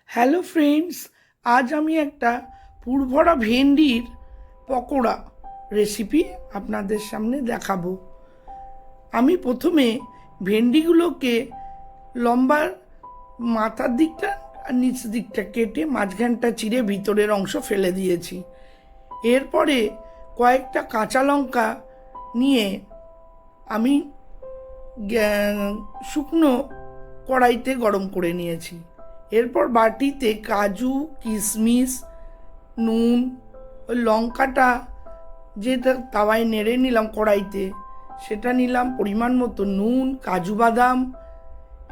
Hello friends, আজ আমি একটা পুরভরা ভেন্ডির পকোড়া রেসিপি আপনাদের সামনে দেখাবো। আমি প্রথমে ভেন্ডিগুলোকে লম্বা মাথার দিকটা আর নিচ দিকটা কেটে মাঝখানটা চিরে ভিতরের অংশ ফেলে দিয়েছি। এরপরে কয়েকটা কাঁচা লঙ্কা নিয়ে আমি শুকনো কড়াইতে গরম করে নিয়েছি। এরপর বাটিতে কাজু, কিশমিশ, নুন, ওই লঙ্কাটা যেটা তাওয়ায় নেড়ে নিলাম কড়াইতে, সেটা নিলাম, পরিমাণ মতো নুন, কাজু বাদাম,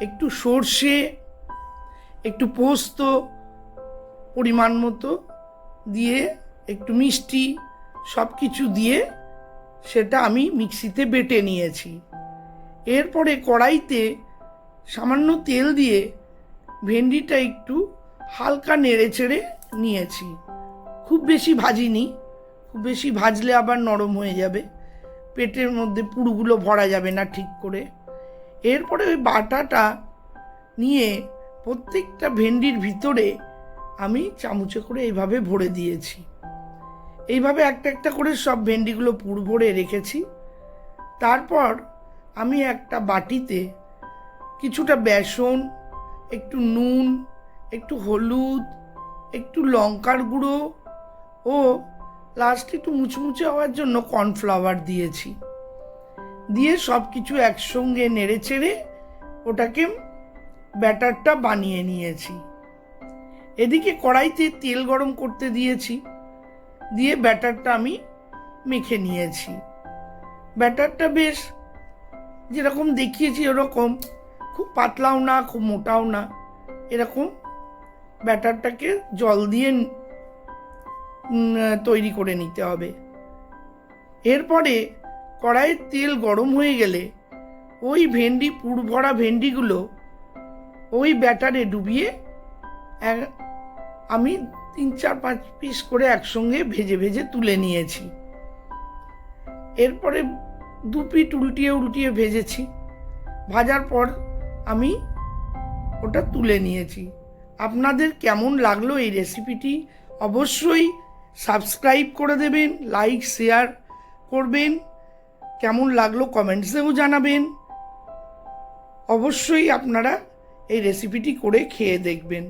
একটু সর্ষে, একটু পোস্ত পরিমাণ মতো দিয়ে, একটু মিষ্টি, সব কিছু দিয়ে সেটা আমি মিক্সিতে বেটে নিয়েছি। এরপরে কড়াইতে সামান্য তেল দিয়ে ভেন্ডিটা একটু হালকা নেড়ে চেড়ে নিয়েছি। খুব বেশি ভাজিনি, খুব বেশি ভাজলে আবার নরম হয়ে যাবে, পেটের মধ্যে পুরগুলো ভরা যাবে না ঠিক করে। এরপরে ওই বাটাটা নিয়ে প্রত্যেকটা ভেন্ডির ভিতরে আমি চামচে করে এইভাবে ভরে দিয়েছি। এইভাবে একটা একটা করে সব ভেন্ডিগুলো পুর ভরে রেখেছি। তারপর আমি একটা বাটিতে কিছুটা বেসন, একটু নুন, একটু হলুদ, একটু লঙ্কার গুঁড়ো ও লাস্টে একটু মুচমুচে হওয়ার জন্য কর্নফ্লাওয়ার দিয়েছি। দিয়ে সব কিছু একসঙ্গে নেড়ে চেড়ে ওটাকে ব্যাটারটা বানিয়ে নিয়েছি। এদিকে কড়াইতে তেল গরম করতে দিয়েছি, দিয়ে ব্যাটারটা আমি মেখে নিয়েছি। ব্যাটারটা বেশ যেরকম দেখিয়েছি ওরকম, খুব পাতলাও না খুব মোটাও না, এরকম ব্যাটারটাকে জল দিয়ে তৈরি করে নিতে হবে। এরপরে কড়াইয়ের তেল গরম হয়ে গেলে ওই পুর ভরা ভেন্ডিগুলো ওই ব্যাটারে ডুবিয়ে আমি 3-4-5 পিস করে একসঙ্গে ভেজে ভেজে তুলে নিয়েছি। এরপরে 2 পিঠ উল্টিয়ে উল্টিয়ে ভেজেছি। ভাজার পর আমি ওটা তুলে নিয়েছি। আপনাদের কেমন লাগলো এই রেসিপিটি অবশ্যই সাবস্ক্রাইব করে দেবেন, লাইক শেয়ার করবেন, কেমন লাগলো কমেন্টসেও জানাবেন। অবশ্যই আপনারা এই রেসিপিটি করে খেয়ে দেখবেন।